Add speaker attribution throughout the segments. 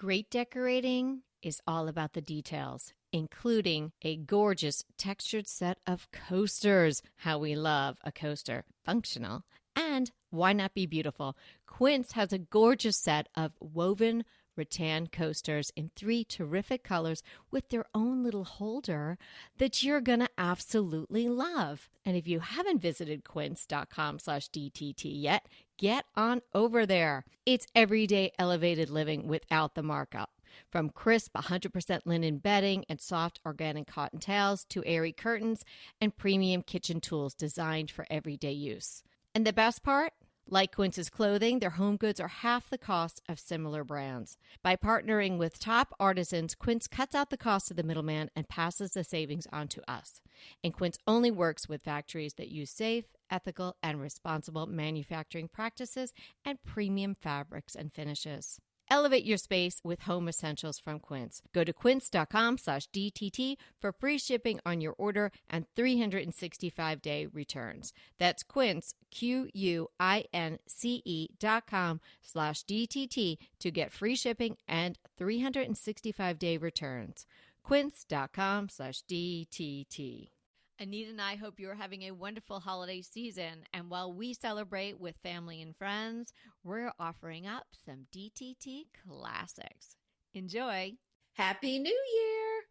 Speaker 1: Great decorating is all about the details, including a gorgeous textured set of coasters. How we love a coaster. Functional. And why not be beautiful? Quince has a gorgeous set of woven rattan coasters in 3 terrific colors with their own little holder that you're going to absolutely love. And if you haven't visited quince.com/DTT yet, get on over there. It's everyday elevated living without the markup. From crisp 100% linen bedding and soft organic cotton towels to airy curtains and premium kitchen tools designed for everyday use. And the best part? Like Quince's clothing, their home goods are half the cost of similar brands. By partnering with top artisans, Quince cuts out the cost of the middleman and passes the savings on to us. And Quince only works with factories that use safe, ethical, and responsible manufacturing practices and premium fabrics and finishes. Elevate your space with home essentials from Quince. Go to quince.com/DTT for free shipping on your order and 365-day returns. That's Quince, QUINCE.com/DTT to get free shipping and 365-day returns. Quince.com/DTT. Anita and I hope you're having a wonderful holiday season. And while we celebrate with family and friends, we're offering up some DTT classics. Enjoy.
Speaker 2: Happy New Year.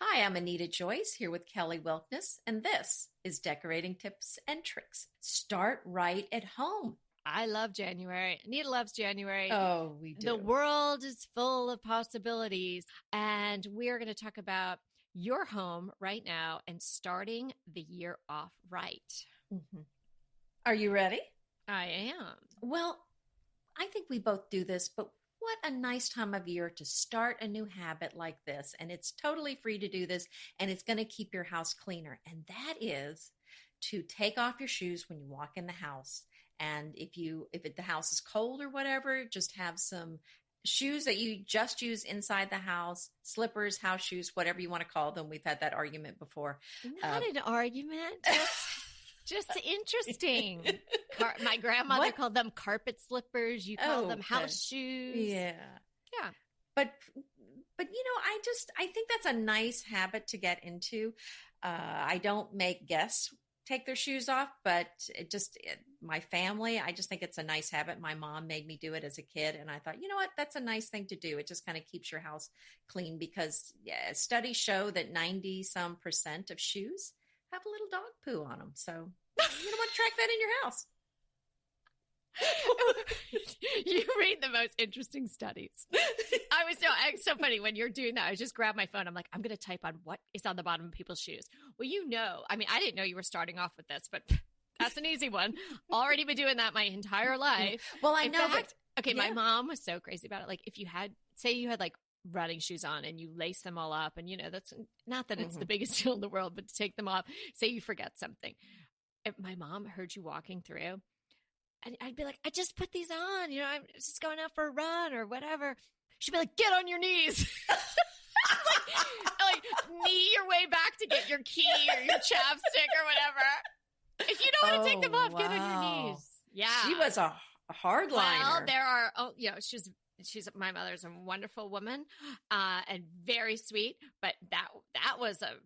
Speaker 2: Hi, I'm Anita Joyce here with Kelly Wilkness, and this is Decorating Tips and Tricks. Start right at home.
Speaker 1: I love January. Anita loves January.
Speaker 2: Oh, we do.
Speaker 1: The world is full of possibilities. And we're going to talk about your home right now and starting the year off right.
Speaker 2: Mm-hmm. Are you ready?
Speaker 1: I am.
Speaker 2: Well, I think we both do this, but what a nice time of year to start a new habit like this. And it's totally free to do this, and it's going to keep your house cleaner. And that is to take off your shoes when you walk in the house. And if the house is cold or whatever, just have some shoes that you just use inside the house, slippers, house shoes, whatever you want to call them. We've had that argument before.
Speaker 1: Not an argument, just interesting. My grandmother called them carpet slippers. You call them house shoes.
Speaker 2: Yeah. Yeah. But I think that's a nice habit to get into. I don't make guests take their shoes off, but my family, I just think it's a nice habit. My mom made me do it as a kid, and I thought, you know what, that's a nice thing to do. It just kind of keeps your house clean because studies show that 90% of shoes have a little dog poo on them. So you don't want to track that in your house.
Speaker 1: You read the most interesting studies. It's so funny when you're doing that. I just grab my phone. I'm like, I'm going to type on what is on the bottom of people's shoes. Well, I didn't know you were starting off with this, but that's an easy one. Already been doing that my entire life.
Speaker 2: Well, I know.
Speaker 1: My mom was so crazy about it. Like if you had like running shoes on and you lace them all up, and that's not that it's the biggest deal in the world, but to take them off, say you forget something. If my mom heard you walking through, and I'd be like, I just put these on, I'm just going out for a run or whatever. She'd be like, get on your knees. like knee your way back to get your key or your chapstick or whatever. If you don't want to take them off, get on your knees. Yeah.
Speaker 2: She was a hard liner.
Speaker 1: Well, she's my mother's a wonderful woman and very sweet, but that was a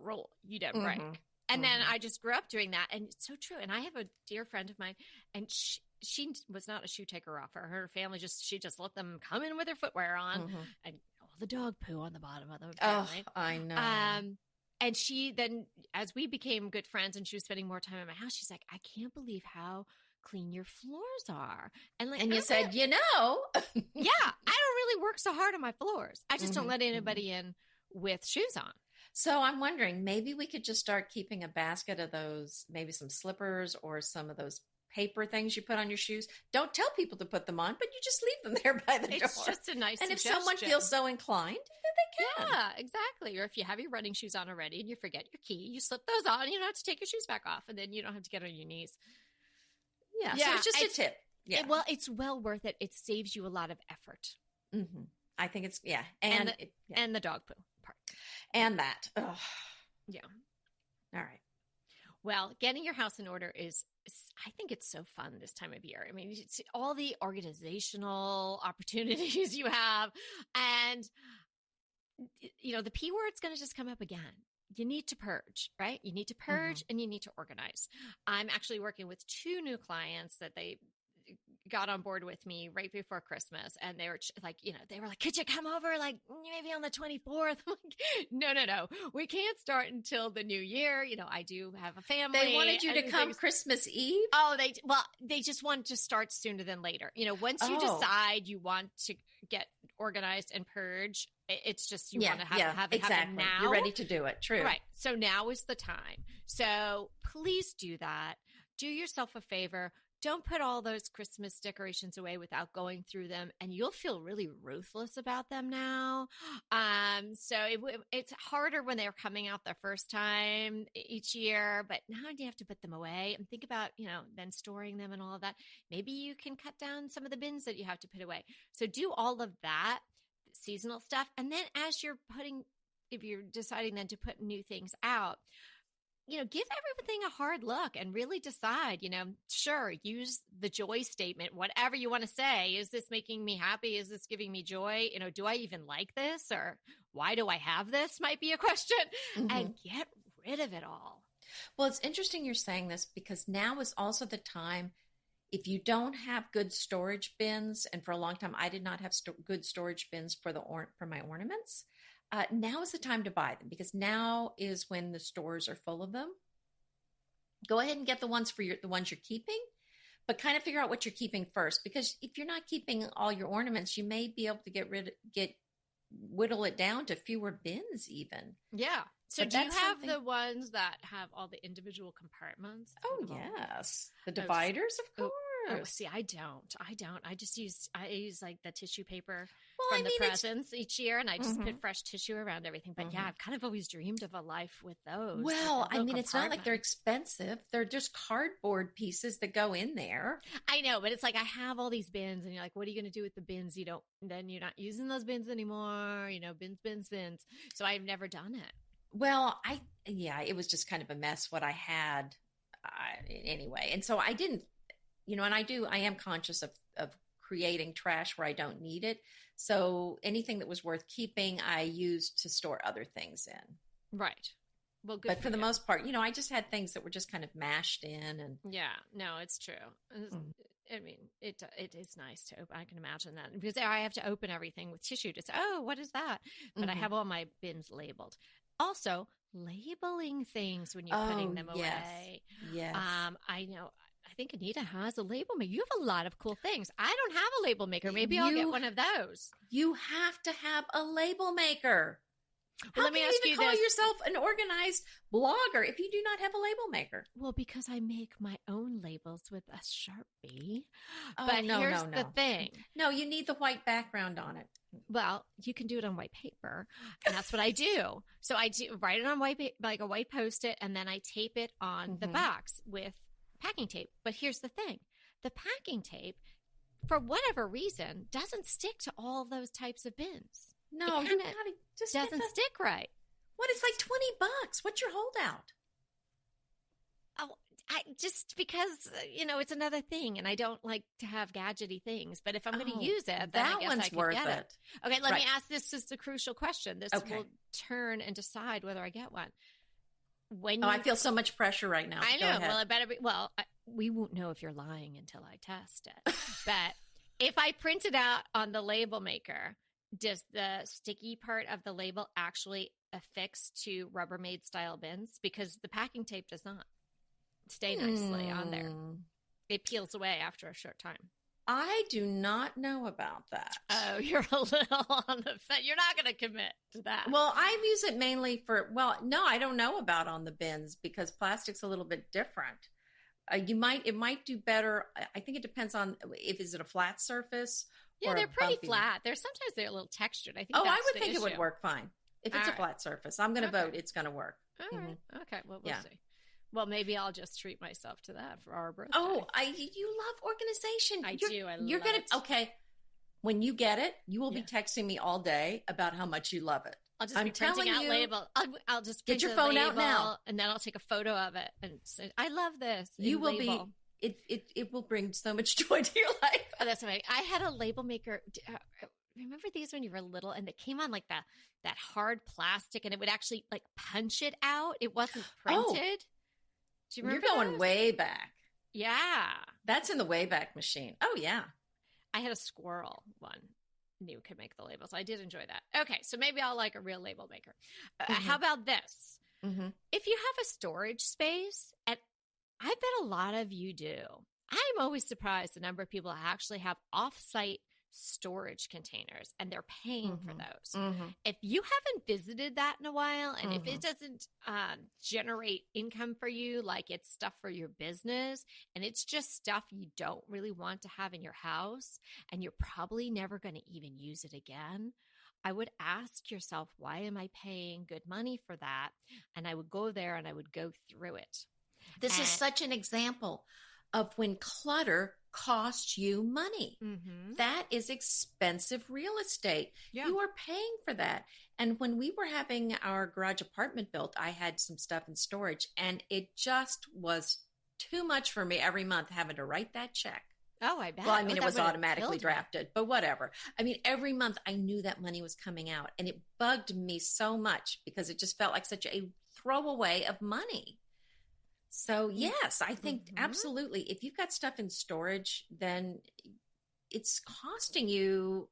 Speaker 1: rule you didn't break. And then I just grew up doing that. And it's so true. And I have a dear friend of mine, and she was not a shoe taker offer. Her family she just let them come in with their footwear on and all the dog poo on the bottom of them. Apparently.
Speaker 2: Oh, I know.
Speaker 1: And she then, as we became good friends and she was spending more time in my house, she's like, I can't believe how clean your floors are.
Speaker 2: And you said,
Speaker 1: yeah, I don't really work so hard on my floors. I just don't let anybody in with shoes on.
Speaker 2: So I'm wondering, maybe we could just start keeping a basket of those, maybe some slippers or some of those paper things you put on your shoes. Don't tell people to put them on, but you just leave them there by the door.
Speaker 1: It's just a nice
Speaker 2: And
Speaker 1: suggestion.
Speaker 2: if someone feels so inclined, then they can.
Speaker 1: Yeah, exactly. Or if you have your running shoes on already and you forget your key, you slip those on. You don't have to take your shoes back off, and then you don't have to get on your knees.
Speaker 2: Yeah, so it's just a tip. Yeah.
Speaker 1: It's well worth it. It saves you a lot of effort.
Speaker 2: I think it's,
Speaker 1: And the dog poo part.
Speaker 2: And that. Ugh.
Speaker 1: Yeah.
Speaker 2: All right.
Speaker 1: Well, getting your house in order I think it's so fun this time of year. I mean, you see all the organizational opportunities you have. And, the P word's going to just come up again. You need to purge, right? You need to purge and you need to organize. I'm actually working with 2 new clients that they got on board with me right before Christmas. And they were like, could you come over like maybe on the 24th? I'm like, no. We can't start until the new year. I do have a family.
Speaker 2: They wanted you to come Christmas Eve?
Speaker 1: Oh, they just want to start sooner than later. Once you decide you want to get organized and purge, it's just you want to have it happen now.
Speaker 2: You're ready to do it. True.
Speaker 1: Right. So now is the time. So please do that. Do yourself a favor. Don't put all those Christmas decorations away without going through them, and you'll feel really ruthless about them now. So it's harder when they're coming out the first time each year, but now you have to put them away and think about, then storing them and all of that. Maybe you can cut down some of the bins that you have to put away. So do all of that seasonal stuff. And then if you're deciding then to put new things out, give everything a hard look and really decide, sure, use the joy statement, whatever you want to say. Is this making me happy? Is this giving me joy? Do I even like this? Or why do I have this? Might be a question. And get rid of it all.
Speaker 2: Well, it's interesting you're saying this because now is also the time, if you don't have good storage bins, and for a long time, I did not have good storage bins for my ornaments. Now is the time to buy them because now is when the stores are full of them. Go ahead and get the ones the ones you're keeping, but kind of figure out what you're keeping first, because if you're not keeping all your ornaments, you may be able to whittle it down to fewer bins even.
Speaker 1: Yeah. So do you have the ones that have all the individual compartments?
Speaker 2: Oh, yes. The dividers, of course.
Speaker 1: Oh, see, I don't. I use like the tissue paper from the presents each year, and I just put fresh tissue around everything. But yeah, I've kind of always dreamed of a life with those.
Speaker 2: Well, it's not like they're expensive. They're just cardboard pieces that go in there.
Speaker 1: I know, but it's like I have all these bins, and you're like, what are you going to do with the bins? Then you're not using those bins anymore. Bins. So I've never done it.
Speaker 2: Well, it was just kind of a mess what I had anyway. And so I didn't, and I am conscious of creating trash where I don't need it. So anything that was worth keeping, I used to store other things in.
Speaker 1: Right. Well, good.
Speaker 2: But for the most part, I just had things that were just kind of mashed in. And
Speaker 1: yeah, no, it's true. I mean, it is nice to open. I can imagine that because I have to open everything with tissue to say, oh, what is that? But I have all my bins labeled. Also, labeling things when you're putting them away.
Speaker 2: Yes.
Speaker 1: I know. I think Anita has a label maker. You have a lot of cool things. I don't have a label maker. Maybe I'll get one of those.
Speaker 2: You have to have a label maker.
Speaker 1: Well, let me ask you this.
Speaker 2: How can you even call yourself an organized blogger if you do not have a label maker?
Speaker 1: Well, because I make my own labels with a Sharpie.
Speaker 2: Oh,
Speaker 1: but here's the thing.
Speaker 2: No, you need the white background on it.
Speaker 1: Well, you can do it on white paper, and that's what I do. So I do write it on white paper, like a white Post-it, and then I tape it on the box with packing tape. But here's the thing. The packing tape, for whatever reason, doesn't stick to all those types of bins.
Speaker 2: No,
Speaker 1: it just doesn't stick right.
Speaker 2: What? It's like $20. What's your holdout?
Speaker 1: Oh, just because, it's another thing, and I don't like to have gadgety things. But if I'm going to use it, then I guess I can
Speaker 2: worth
Speaker 1: get it. Okay, let me ask this is the crucial question. This will turn and decide whether I get one.
Speaker 2: I feel so much pressure right now.
Speaker 1: I know. Well, it better be. Well, we won't know if you're lying until I test it. But if I print it out on the label maker, does the sticky part of the label actually affix to Rubbermaid style bins? Because the packing tape does not stay nicely on there. It peels away after a short time.
Speaker 2: I do not know about that.
Speaker 1: Oh, you're a little on the fence. You're not going to commit to that.
Speaker 2: Well, I use it mainly no, I don't know about on the bins because plastic's a little bit different. It might do better. I think it depends on is it a flat surface?
Speaker 1: Yeah, they're pretty flat. Sometimes they're a little textured. I think.
Speaker 2: I would think it would work fine if it's a flat surface. I'm going to vote. It's going to work.
Speaker 1: All right. Okay. Well, we'll see. Well, maybe I'll just treat myself to that for our birthday.
Speaker 2: Oh, you love organization.
Speaker 1: I do.
Speaker 2: You're going to, okay. When you get it, you will be texting me all day about how much you love it.
Speaker 1: I'll just
Speaker 2: I'm
Speaker 1: be printing
Speaker 2: telling
Speaker 1: out
Speaker 2: you.
Speaker 1: label. I'll just
Speaker 2: Get
Speaker 1: print
Speaker 2: your
Speaker 1: a
Speaker 2: phone out
Speaker 1: label,
Speaker 2: now.
Speaker 1: and then I'll take a photo of it and say, I love this.
Speaker 2: You
Speaker 1: in
Speaker 2: will
Speaker 1: label.
Speaker 2: be, it will bring so much joy to your life.
Speaker 1: Oh, that's amazing. I had a label maker. Remember these when you were little, and they came on like that hard plastic, and it would actually like punch it out. It wasn't printed.
Speaker 2: Oh,
Speaker 1: do you remember?
Speaker 2: You're going
Speaker 1: those?
Speaker 2: way back.
Speaker 1: Yeah,
Speaker 2: That's in the Wayback Machine. Oh yeah.
Speaker 1: I had a squirrel one. Knew could make the labels. I did enjoy that. Okay, so maybe I'll like a real label maker. How about this?
Speaker 2: Mm-hmm.
Speaker 1: If you have a storage space, and I bet a lot of you do, I'm always surprised the number of people that actually have off-site storage containers, and they're paying for those.
Speaker 2: Mm-hmm.
Speaker 1: If you haven't visited that in a while, and if
Speaker 2: Mm-hmm.
Speaker 1: it doesn't generate income for you, like it's stuff for your business, and it's just stuff you don't really want to have in your house, and you're probably never going to even use it again, I would ask yourself, why am I paying good money for that? And I would go there and I would go through it.
Speaker 2: This is such an example of when clutter costs you money.
Speaker 1: Mm-hmm.
Speaker 2: That is expensive real estate.
Speaker 1: Yeah.
Speaker 2: You are paying for that. And when we were having our garage apartment built, I had some stuff in storage, and it just was too much for me every month having to write that check.
Speaker 1: Oh, I bet.
Speaker 2: Well, I mean, it was
Speaker 1: would've
Speaker 2: automatically
Speaker 1: killed me.
Speaker 2: drafted, but whatever. I mean, every month I knew that money was coming out, and it bugged me so much because it just felt like such a throwaway of money. So yes, I think absolutely. If you've got stuff in storage, then it's costing you,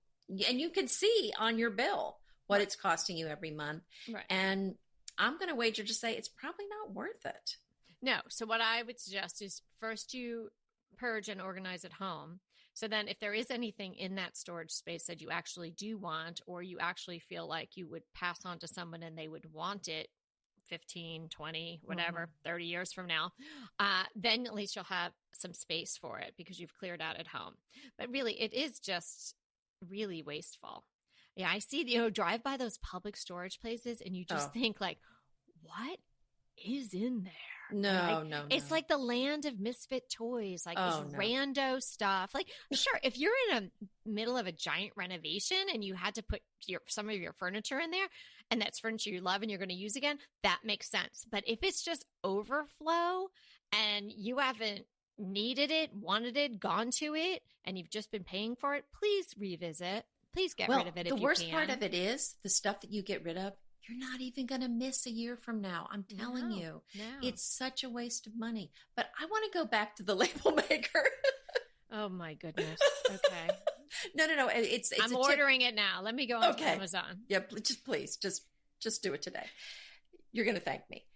Speaker 2: and you can see on your bill what it's costing you every month.
Speaker 1: Right.
Speaker 2: And I'm going to wager to say it's probably not worth it.
Speaker 1: No. So what I would suggest is first you purge and organize at home. So then if there is anything in that storage space that you actually do want, or you actually feel like you would pass on to someone and they would want it 15, 20, whatever, 30 years from now, then at least you'll have some space for it because you've cleared out at home. But really, it is just really wasteful. Yeah, I see, drive by those public storage places and you just think like, what is in there?
Speaker 2: No.
Speaker 1: It's like the land of misfit toys, like this
Speaker 2: no.
Speaker 1: rando stuff. Like, sure, if you're in the middle of a giant renovation and you had to put some of your furniture in there, and that's furniture you love and you're going to use again, that makes sense. But if it's just overflow and you haven't needed it, wanted it, gone to it, and you've just been paying for it, please revisit. Please get rid of it if you can.
Speaker 2: The worst part of it is the stuff that you get rid of, you're not even going to miss a year from now. I'm telling you. No. It's such a waste of money. But I want to go back to the label maker.
Speaker 1: Oh, my goodness. Okay.
Speaker 2: No. It's
Speaker 1: I'm ordering it now. Let me go on Amazon.
Speaker 2: Yeah, please, just do it today. You're going to thank me.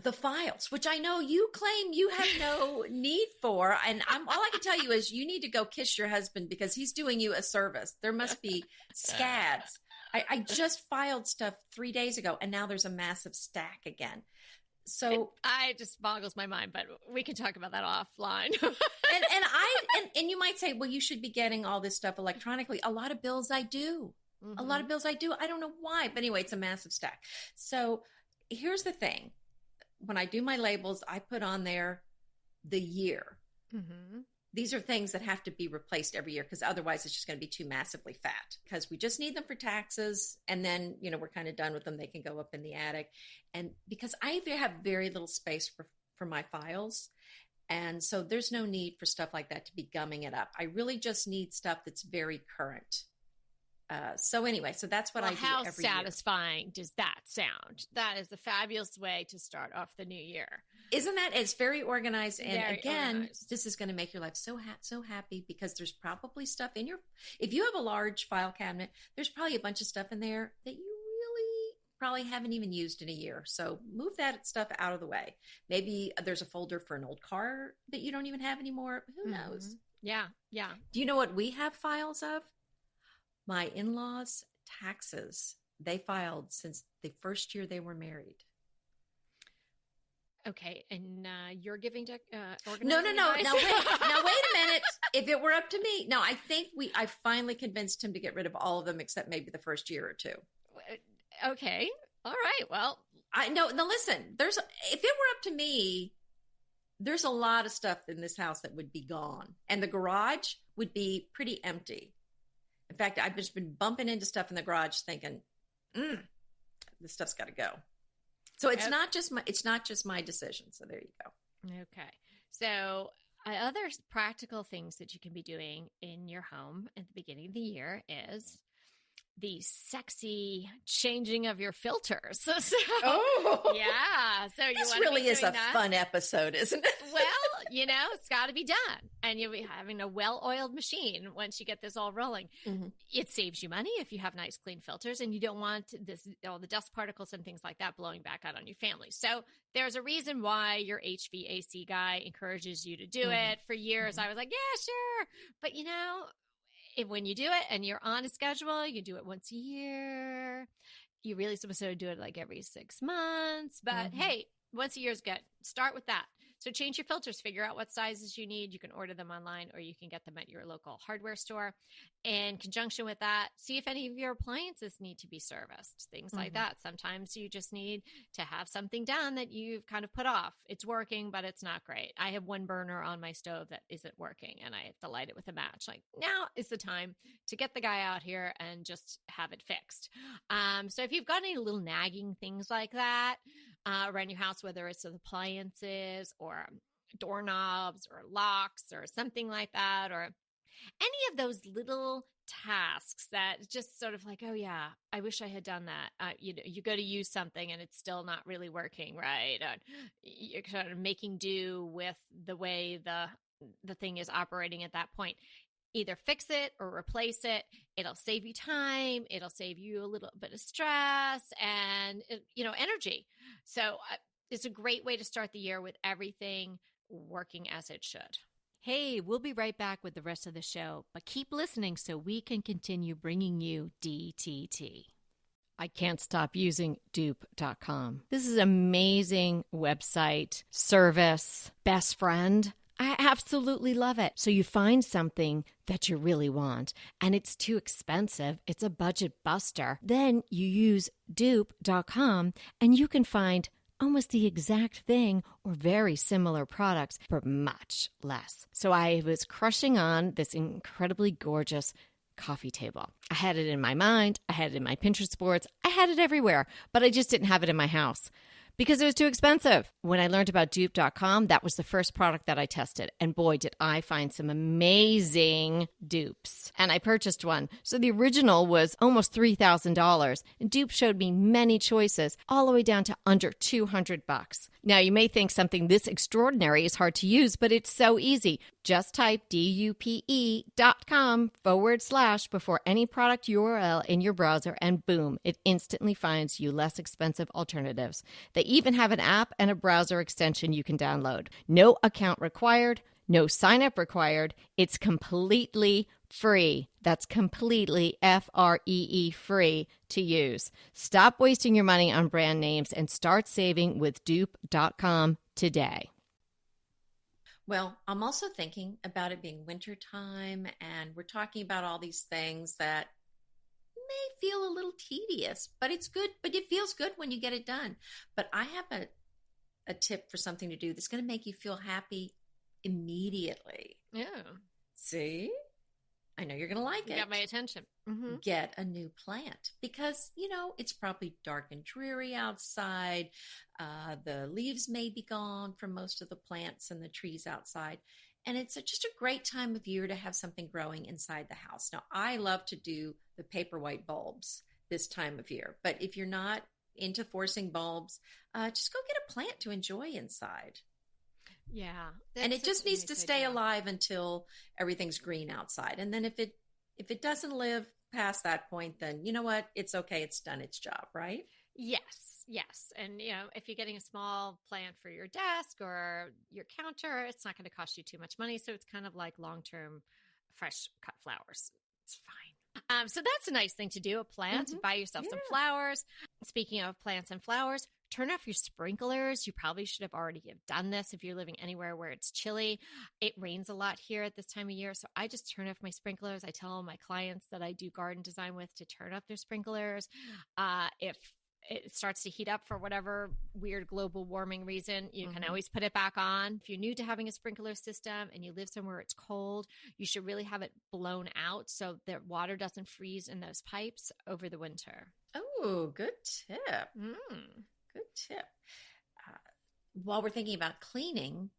Speaker 2: The files, which I know you claim you have no need for. And all I can tell you is you need to go kiss your husband because he's doing you a service. There must be scads. I just filed stuff 3 days ago, and now there's a massive stack again. So
Speaker 1: it just boggles my mind, but we can talk about that offline.
Speaker 2: and you might say, well, you should be getting all this stuff electronically. A lot of bills I do. A lot of bills I do. I don't know why, but anyway, it's a massive stack. So here's the thing. When I do my labels, I put on there the year. These are things that have to be replaced every year because otherwise it's just going to be too massively fat because we just need them for taxes. And then, we're kind of done with them. They can go up in the attic. And because I have very little space for my files. And so there's no need for stuff like that to be gumming it up. I really just need stuff that's very current. So anyway, so that's what I do every year. How
Speaker 1: satisfying does that sound? That is a fabulous way to start off the new year.
Speaker 2: Isn't that? It's very organized. And
Speaker 1: very
Speaker 2: again,
Speaker 1: organized.
Speaker 2: This is going to make your life so happy because there's probably stuff in if you have a large file cabinet, there's probably a bunch of stuff in there that you really probably haven't even used in a year. So move that stuff out of the way. Maybe there's a folder for an old car that you don't even have anymore. Who knows?
Speaker 1: Yeah.
Speaker 2: Do you know what we have files of? My in-laws' taxes, they filed since the first year they were married.
Speaker 1: Okay, and you're giving to
Speaker 2: No. Now wait a minute. If it were up to me, no, I think I finally convinced him to get rid of all of them except maybe the first year or two.
Speaker 1: Okay, all right. Well,
Speaker 2: no. Listen, if it were up to me, there's a lot of stuff in this house that would be gone, and the garage would be pretty empty. In fact, I've just been bumping into stuff in the garage thinking, This stuff's got to go. So it's not just my decision. So there you go.
Speaker 1: Okay. So other practical things that you can be doing in your home at the beginning of the year is the sexy changing of your filters. So, yeah. So
Speaker 2: this really is a fun episode, isn't it?
Speaker 1: Well, it's got to be done. And you'll be having a well-oiled machine once you get this all rolling. Mm-hmm. It saves you money if you have nice, clean filters, and you don't want all the dust particles and things like that blowing back out on your family. So there's a reason why your HVAC guy encourages you to do it. For years, I was like, yeah, sure. But, when you do it and you're on a schedule, you do it once a year. You're really supposed to do it like every 6 months. But hey, once a year is good. Start with that. So change your filters, figure out what sizes you need. You can order them online or you can get them at your local hardware store. In conjunction with that, see if any of your appliances need to be serviced, things like that. Sometimes you just need to have something done that you've kind of put off. It's working, but it's not great. I have one burner on my stove that isn't working and I have to light it with a match. Like, now is the time to get the guy out here and just have it fixed. So if you've got any little nagging things like that around your house, whether it's appliances or doorknobs or locks or something like that, or any of those little tasks that just sort of like, oh yeah, I wish I had done that. You go to use something and it's still not really working right. You're kind of making do with the way the thing is operating at that point. Either fix it or replace it. It'll save you time. It'll save you a little bit of stress and, energy. So it's a great way to start the year with everything working as it should. Hey, we'll be right back with the rest of the show, but keep listening so we can continue bringing you DTT. I can't stop using dupe.com. This is an amazing website, service, best friend. I absolutely love it. So you find something that you really want and it's too expensive. It's a budget buster. Then you use dupe.com and you can find almost the exact thing or very similar products for much less. So I was crushing on this incredibly gorgeous coffee table. I had it in my mind. I had it in my Pinterest boards. I had it everywhere, but I just didn't have it in my house because it was too expensive. When I learned about dupe.com, that was the first product that I tested. And boy, did I find some amazing dupes. And I purchased one. So the original was almost $3,000. And Dupe showed me many choices, all the way down to under $200. Now, you may think something this extraordinary is hard to use, but it's so easy. Just type dupe.com/ before any product URL in your browser, and boom, it instantly finds you less expensive alternatives. They even have an app and a browser extension you can download. No account required, no sign up required. It's completely free. That's completely FREE free to use. Stop wasting your money on brand names and start saving with dupe.com today.
Speaker 2: Well, I'm also thinking about it being wintertime, and we're talking about all these things that may feel a little tedious, but it's good, but it feels good when you get it done. But I have a tip for something to do that's going to make you feel happy immediately.
Speaker 1: Yeah.
Speaker 2: See? I know you're going to like it.
Speaker 1: You got my attention. Mm-hmm.
Speaker 2: Get a new plant because, it's probably dark and dreary outside. The leaves may be gone from most of the plants and the trees outside. And it's just a great time of year to have something growing inside the house. Now, I love to do the paperwhite bulbs this time of year. But if you're not into forcing bulbs, just go get a plant to enjoy inside.
Speaker 1: Yeah.
Speaker 2: And it just needs to stay alive until everything's green outside. And then if it doesn't live past that point, then you know what? It's okay. It's done its job, right?
Speaker 1: Yes. And, if you're getting a small plant for your desk or your counter, it's not going to cost you too much money. So it's kind of like long-term fresh cut flowers. It's fine. So that's a nice thing to do, a plant. Buy yourself some flowers. Speaking of plants and flowers, turn off your sprinklers. You probably should have already done this if you're living anywhere where it's chilly. It rains a lot here at this time of year, so I just turn off my sprinklers. I tell my clients that I do garden design with to turn off their sprinklers. If it starts to heat up for whatever weird global warming reason, you can always put it back on. If you're new to having a sprinkler system and you live somewhere it's cold, you should really have it blown out so that water doesn't freeze in those pipes over the winter.
Speaker 2: Oh, good tip. Good tip. Uh, while we're thinking about cleaning,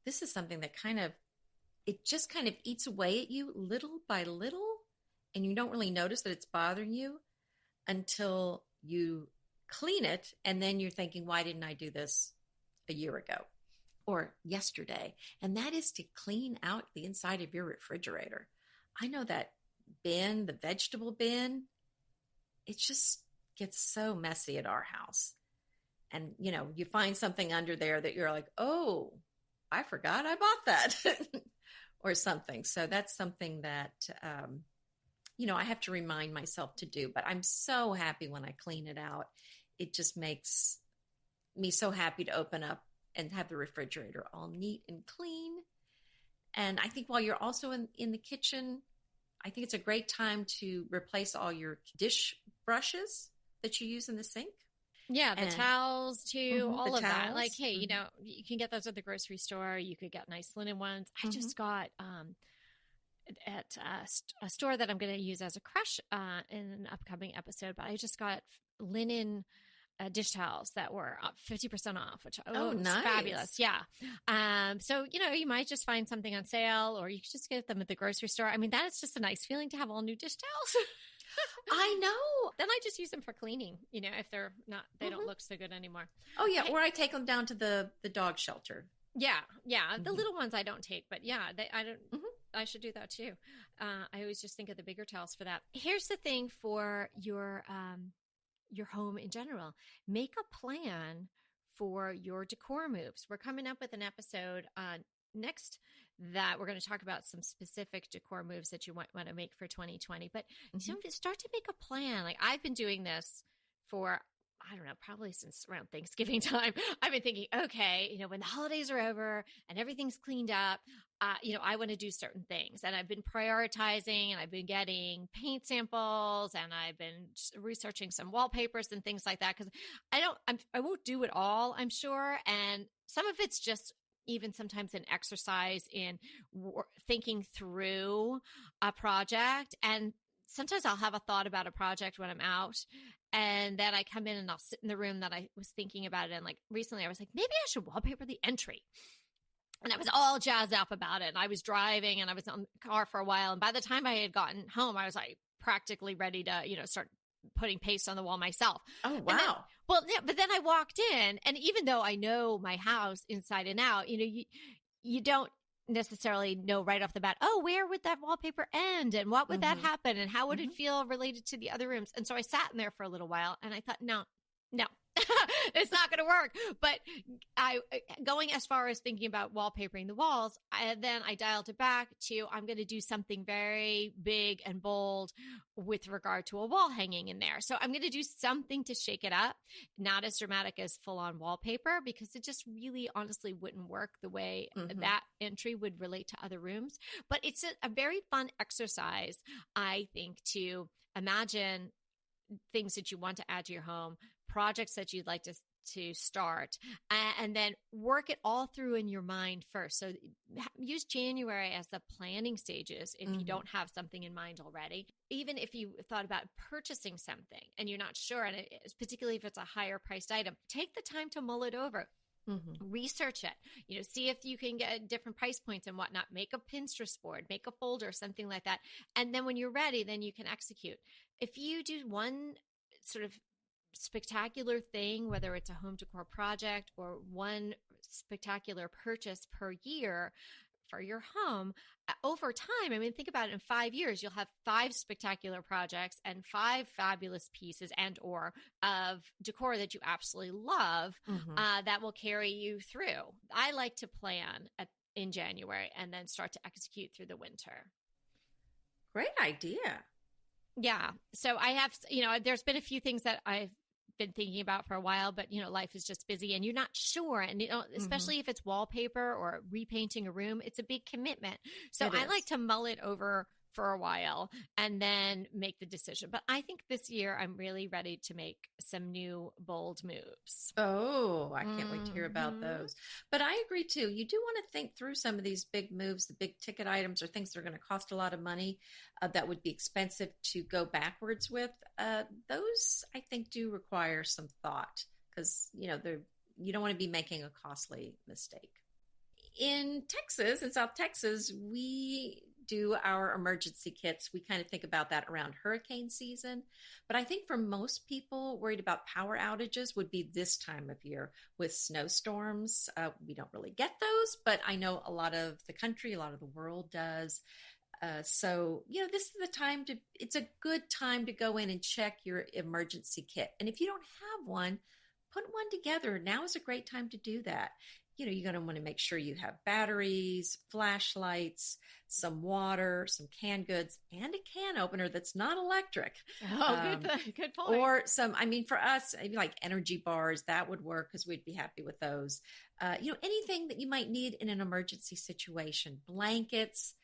Speaker 2: this is something that it just kind of eats away at you little by little, and you don't really notice that it's bothering you until you clean it, and then you're thinking, why didn't I do this a year ago or yesterday? And that is to clean out the inside of your refrigerator. I know that bin, the vegetable bin, it just gets so messy at our house. And, you find something under there that you're like, oh, I forgot I bought that or something. So that's something that, I have to remind myself to do, but I'm so happy when I clean it out. It just makes me so happy to open up and have the refrigerator all neat and clean. And I think while you're also in the kitchen, I think it's a great time to replace all your dish brushes that you use in the sink.
Speaker 1: Yeah, the towels too, all of that.
Speaker 2: Towels.
Speaker 1: Like, hey, you can get those at the grocery store. You could get nice linen ones. I just got at a store that I'm going to use as a crush in an upcoming episode, but I just got linen dish towels that were 50% off, which was
Speaker 2: nice.
Speaker 1: Fabulous. Yeah. So, you might just find something on sale, or you could just get them at the grocery store. I mean, that is just a nice feeling to have all new dish towels.
Speaker 2: I know.
Speaker 1: Then I just use them for cleaning, if they're not, they don't look so good anymore.
Speaker 2: Oh yeah. Or I take them down to the dog shelter.
Speaker 1: Yeah. Yeah. The little ones I don't take, but yeah, I don't, I should do that too. I always just think of the bigger towels for that. Here's the thing for your home in general. Make a plan for your decor moves. We're coming up with an episode next that we're going to talk about some specific decor moves that you might want to make for 2020. But start to make a plan. Like I've been doing this for, I don't know, probably since around Thanksgiving time. I've been thinking, okay, when the holidays are over and everything's cleaned up, I want to do certain things. And I've been prioritizing, and I've been getting paint samples, and I've been researching some wallpapers and things like that. Cause I won't do it all, I'm sure. And some of it's just even sometimes an exercise in thinking through a project. And sometimes I'll have a thought about a project when I'm out, and then I come in and I'll sit in the room that I was thinking about it. And like recently I was like, maybe I should wallpaper the entry. And I was all jazzed up about it. And I was driving and I was on the car for a while. And by the time I had gotten home, I was like practically ready to, start putting paste on the wall myself.
Speaker 2: Oh, wow.
Speaker 1: But then I walked in, and even though I know my house inside and out, you don't necessarily know right off the bat, oh, where would that wallpaper end? And what would that happen? And how would it feel related to the other rooms? And so I sat in there for a little while, and I thought, no, it's not going to work. But going as far as thinking about wallpapering the walls, then I dialed it back to, I'm going to do something very big and bold with regard to a wall hanging in there. So I'm going to do something to shake it up, not as dramatic as full on wallpaper, because it just really honestly wouldn't work the way that entry would relate to other rooms. But it's a very fun exercise, I think, to imagine things that you want to add to your home, projects that you'd like to start, and then work it all through in your mind first. So use January as the planning stages if you don't have something in mind already. Even if you thought about purchasing something and you're not sure, and particularly if it's a higher priced item, take the time to mull it over. Research it, see if you can get different price points and whatnot. Make a Pinterest board, make a folder, something like that. And then when you're ready, then you can execute. If you do one sort of spectacular thing, whether it's a home decor project or one spectacular purchase per year for your home, over time, I mean, think about it, in 5 years, you'll have 5 spectacular projects and 5 fabulous pieces and or of decor that you absolutely love that will carry you through. I like to plan in January and then start to execute through the winter.
Speaker 2: Great idea.
Speaker 1: Yeah. So I have, there's been a few things that I've been thinking about for a while, but life is just busy and you're not sure. And especially if it's wallpaper or repainting a room, it's a big commitment. So I like to mull it over for a while and then make the decision. But I think this year I'm really ready to make some new bold moves.
Speaker 2: Oh, I can't wait to hear about
Speaker 1: Mm-hmm.
Speaker 2: those. But I agree too. You do want to think through some of these big moves, the big ticket items or things that are going to cost a lot of money that would be expensive to go backwards with. Those I think do require some thought because, you don't want to be making a costly mistake. In Texas, in South Texas, we do our emergency kits. We kind of think about that around hurricane season. But I think for most people worried about power outages would be this time of year with snowstorms. We don't really get those, but I know a lot of the country, a lot of the world does. This is it's a good time to go in and check your emergency kit. And if you don't have one, put one together. Now is a great time to do that. You're going to want to make sure you have batteries, flashlights, some water, some canned goods, and a can opener that's not electric.
Speaker 1: Oh, good point.
Speaker 2: Or for us, like energy bars, that would work because we'd be happy with those. Anything that you might need in an emergency situation, blankets,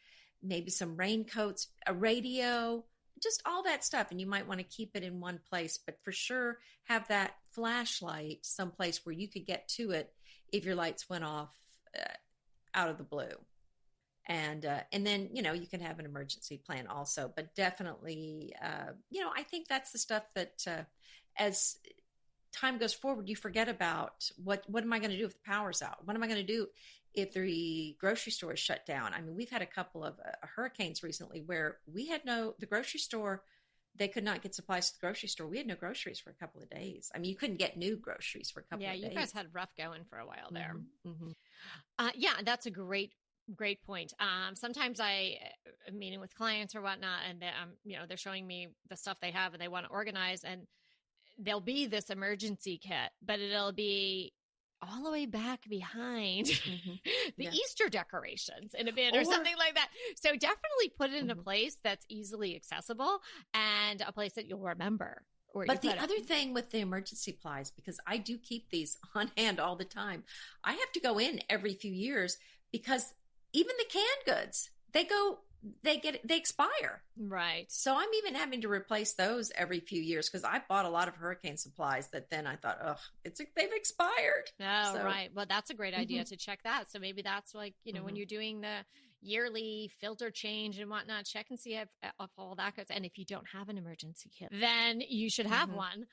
Speaker 2: maybe some raincoats, a radio, just all that stuff. And you might want to keep it in one place, but for sure have that flashlight someplace where you could get to it if your lights went off out of the blue. And then, you can have an emergency plan also, but definitely, I think that's the stuff that as time goes forward, you forget about what am I going to do if the power's out? What am I going to do if the grocery store is shut down? I mean, we've had a couple of hurricanes recently where we had the grocery store, they could not get supplies to the grocery store. We had no groceries for a couple of days. I mean, you couldn't get new groceries for a couple of days.
Speaker 1: Yeah, you guys had rough going for a while there.
Speaker 2: Mm-hmm.
Speaker 1: Yeah, that's a great point. Sometimes I'm meeting with clients or whatnot, and they're showing me the stuff they have and they want to organize, and there'll be this emergency kit, but it'll be all the way back behind the Easter decorations in a bin or something like that. So definitely put it in a place that's easily accessible and a place that you'll remember.
Speaker 2: But the other thing with the emergency supplies, because I do keep these on hand all the time, I have to go in every few years because even the canned goods, they expire.
Speaker 1: Right.
Speaker 2: So I'm even having to replace those every few years because I bought a lot of hurricane supplies that then I thought, they've expired.
Speaker 1: Oh, so. Right. Well, that's a great idea to check that. So maybe that's like, when you're doing the yearly filter change and whatnot, check and see if all that goes. And if you don't have an emergency kit, then you should have one.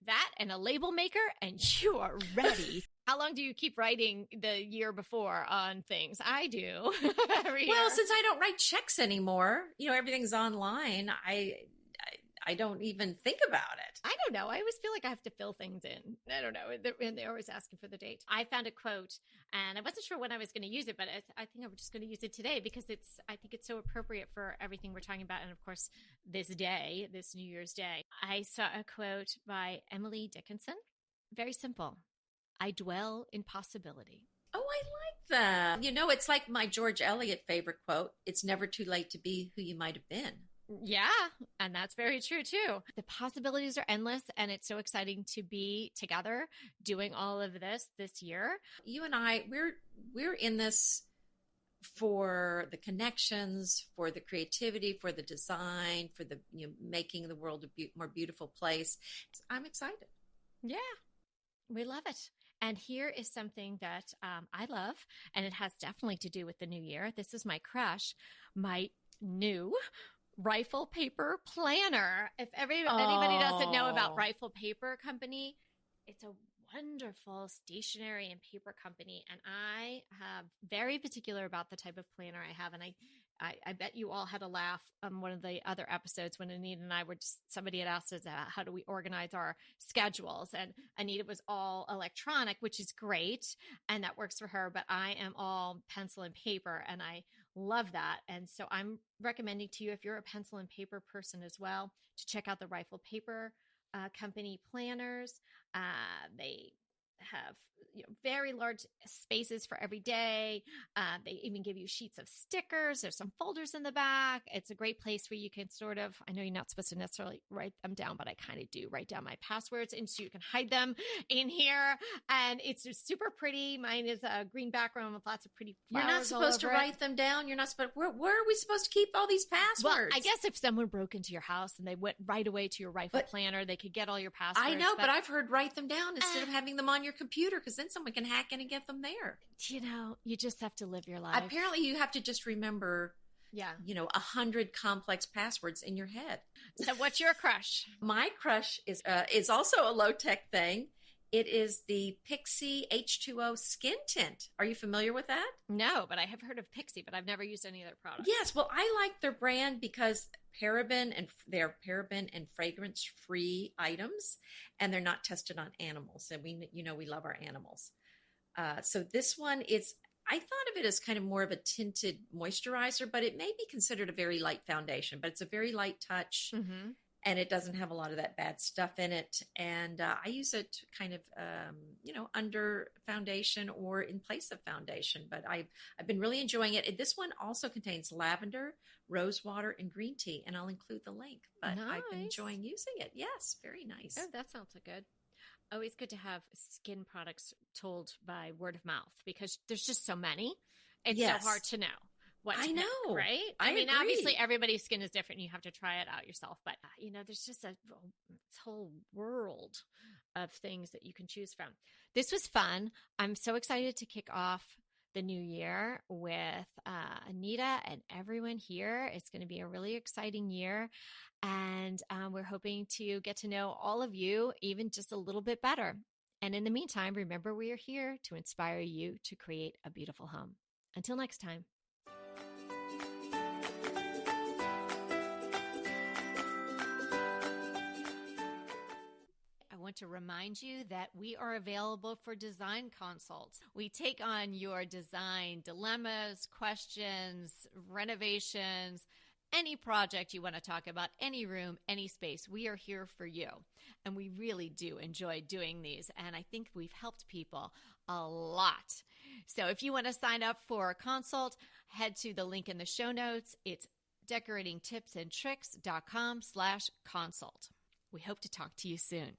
Speaker 1: That and a label maker, and you are ready. How long do you keep writing the year before on things? I do. Every year.
Speaker 2: Well, since I don't write checks anymore, everything's online. I don't even think about it.
Speaker 1: I don't know. I always feel like I have to fill things in. I don't know. And they're always asking for the date. I found a quote, and I wasn't sure when I was going to use it, but I think I'm just going to use it today because I think it's so appropriate for everything we're talking about. And of course, this New Year's Day. I saw a quote by Emily Dickinson. Very simple. I dwell in possibility.
Speaker 2: Oh, I like that. It's like my George Eliot favorite quote. It's never too late to be who you might have been.
Speaker 1: Yeah, and that's very true too. The possibilities are endless, and it's so exciting to be together doing all of this year.
Speaker 2: You and I, we're in this for the connections, for the creativity, for the design, for the making the world a more beautiful place. I'm excited.
Speaker 1: Yeah, we love it. And here is something that I love, and it has definitely to do with the new year. This is my crush, my new Rifle Paper Planner. If anybody doesn't know about Rifle Paper Company, it's a wonderful stationery and paper company. And I am very particular about the type of planner I have. And I bet you all had a laugh on one of the other episodes when Anita and I somebody had asked us about how do we organize our schedules. And Anita was all electronic, which is great. And that works for her. But I am all pencil and paper. And I love that. And so I'm recommending to you, if you're a pencil and paper person as well, to check out the Rifle Paper Company planners. They have very large spaces for every day. They even give you sheets of stickers. There's some folders in the back. It's a great place where you can sort of, I know you're not supposed to necessarily write them down, but I kind of do write down my passwords, and so you can hide them in here. And it's just super pretty. Mine is a green background with lots of pretty flowers.
Speaker 2: You're not supposed to write them down. You're not supposed. Where are we supposed to keep all these passwords?
Speaker 1: Well, I guess if someone broke into your house and they went right away to your rifle planner, they could get all your passwords.
Speaker 2: I know, but I've heard write them down instead of having them on your computer, because then someone can hack in and get them there.
Speaker 1: You just have to live your life.
Speaker 2: Apparently, you have to just remember 100 complex passwords in your head.
Speaker 1: So what's your crush?
Speaker 2: My crush is also a low-tech thing. It is the Pixie H2O skin tint. Are you familiar with that?
Speaker 1: No, but I have heard of Pixie, but I've never used any of their products.
Speaker 2: Yes, well, I like their brand because they're paraben and fragrance free items, and they're not tested on animals. And we love our animals. So this one I thought of it as kind of more of a tinted moisturizer, but it may be considered a very light foundation, but it's a very light touch. Mm-hmm. And it doesn't have a lot of that bad stuff in it. And I use it kind of, under foundation or in place of foundation. But I've been really enjoying it. This one also contains lavender, rose water, and green tea. And I'll include the link. But
Speaker 1: nice.
Speaker 2: I've been enjoying using it. Yes, very nice.
Speaker 1: Oh, that sounds so good. Always good to have skin products told by word of mouth, because there's just so many. It's so hard to know.
Speaker 2: I know,
Speaker 1: right?
Speaker 2: I
Speaker 1: mean,
Speaker 2: agree.
Speaker 1: Obviously everybody's skin is different. You have to try it out yourself, but there's just this whole world of things that you can choose from. This was fun. I'm so excited to kick off the new year with Anita and everyone here. It's going to be a really exciting year, and we're hoping to get to know all of you even just a little bit better. And in the meantime, remember, we are here to inspire you to create a beautiful home. Until next time. I want to remind you that we are available for design consults. We take on your design dilemmas, questions, renovations, any project you want to talk about, any room, any space. We are here for you. And we really do enjoy doing these. And I think we've helped people a lot. So if you want to sign up for a consult, head to the link in the show notes. It's decoratingtipsandtricks.com/consult. We hope to talk to you soon.